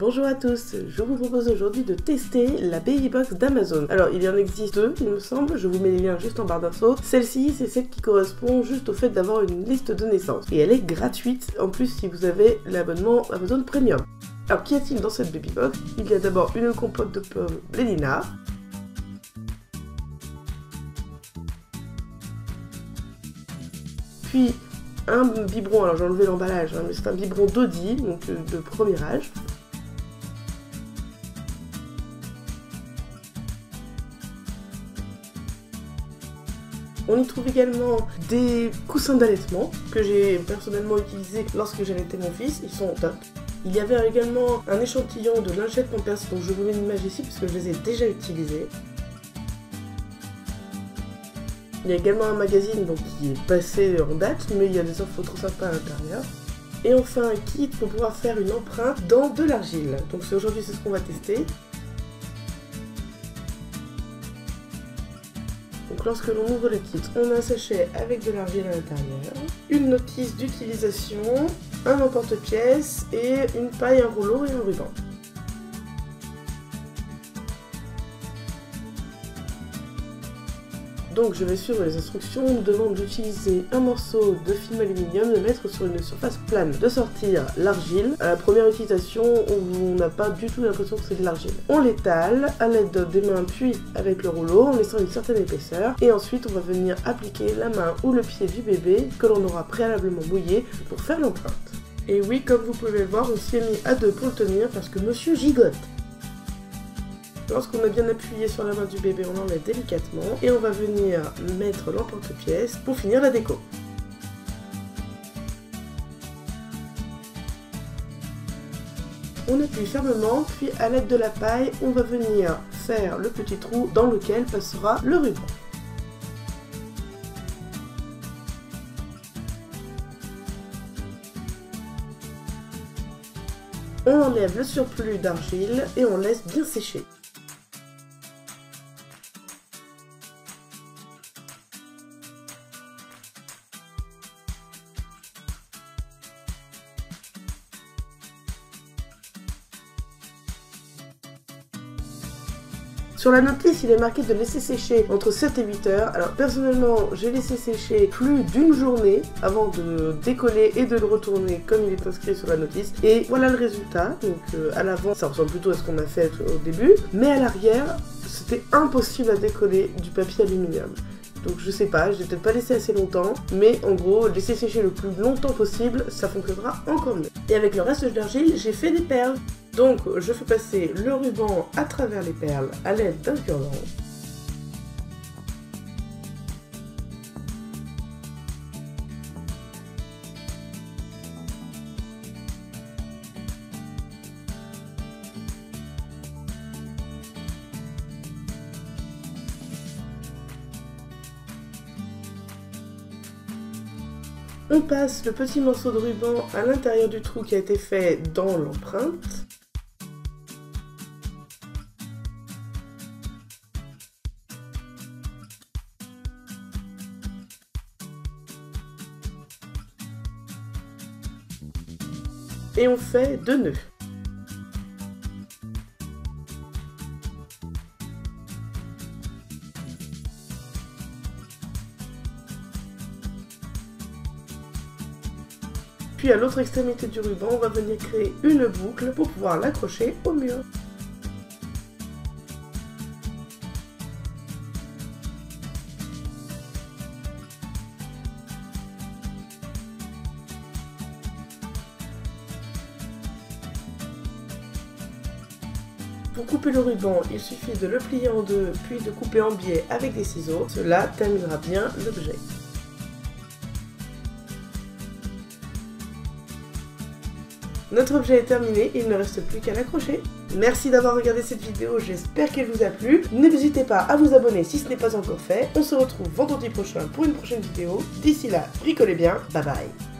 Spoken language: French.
Bonjour à tous, je vous propose aujourd'hui de tester la Baby Box d'Amazon. Alors il y en existe deux il me semble, je vous mets les liens juste en barre d'infos. Celle-ci c'est celle qui correspond juste au fait d'avoir une liste de naissance. Et elle est gratuite en plus si vous avez l'abonnement Amazon Premium. Alors qu'y a-t-il dans cette Baby Box? Il y a d'abord une compote de pommes Blénina. Puis un biberon, alors j'ai enlevé l'emballage, mais c'est un biberon d'Audi, donc de premier âge. On y trouve également des coussins d'allaitement que j'ai personnellement utilisés lorsque j'allaitais mon fils, ils sont top. Il y avait également un échantillon de lingettes Pampers dont je vous mets une image ici parce que je les ai déjà utilisés. Il y a également un magazine donc, qui est passé en date, mais il y a des infos trop sympas à l'intérieur. Et enfin un kit pour pouvoir faire une empreinte dans de l'argile. Donc aujourd'hui c'est ce qu'on va tester. Donc lorsque l'on ouvre le kit, on a un sachet avec de l'argile à l'intérieur, une notice d'utilisation, un emporte-pièce et une paille, un rouleau et un ruban. Donc je vais suivre les instructions, on nous demande d'utiliser un morceau de film aluminium, de mettre sur une surface plane, de sortir l'argile. À la première utilisation, on n'a pas du tout l'impression que c'est de l'argile. On l'étale à l'aide des mains puis avec le rouleau en laissant une certaine épaisseur et ensuite on va venir appliquer la main ou le pied du bébé que l'on aura préalablement mouillé pour faire l'empreinte. Et oui, comme vous pouvez le voir, on s'y est mis à deux pour le tenir parce que monsieur gigote. Lorsqu'on a bien appuyé sur la main du bébé, on l'enlève délicatement et on va venir mettre l'emporte-pièce pour finir la déco. On appuie fermement, puis à l'aide de la paille, on va venir faire le petit trou dans lequel passera le ruban. On enlève le surplus d'argile et on laisse bien sécher. Sur la notice, il est marqué de laisser sécher entre 7 et 8 heures. Alors personnellement, j'ai laissé sécher plus d'une journée avant de décoller et de le retourner comme il est inscrit sur la notice. Et voilà le résultat. Donc à l'avant, ça ressemble plutôt à ce qu'on a fait au début. Mais à l'arrière, c'était impossible à décoller du papier aluminium. Donc je sais pas, j'ai peut-être pas laissé assez longtemps, mais en gros, laisser sécher le plus longtemps possible, ça fonctionnera encore mieux. Et avec le reste de l'argile, j'ai fait des perles. Donc je fais passer le ruban à travers les perles à l'aide d'un cure-dent. On passe le petit morceau de ruban à l'intérieur du trou qui a été fait dans l'empreinte. Et on fait 2 nœuds. Puis à l'autre extrémité du ruban, on va venir créer une boucle pour pouvoir l'accrocher au mur. Pour couper le ruban, il suffit de le plier en deux, puis de couper en biais avec des ciseaux. Cela terminera bien l'objet. Notre objet est terminé, il ne reste plus qu'à l'accrocher. Merci d'avoir regardé cette vidéo, j'espère qu'elle vous a plu. N'hésitez pas à vous abonner si ce n'est pas encore fait. On se retrouve vendredi prochain pour une prochaine vidéo. D'ici là, bricolez bien, bye bye.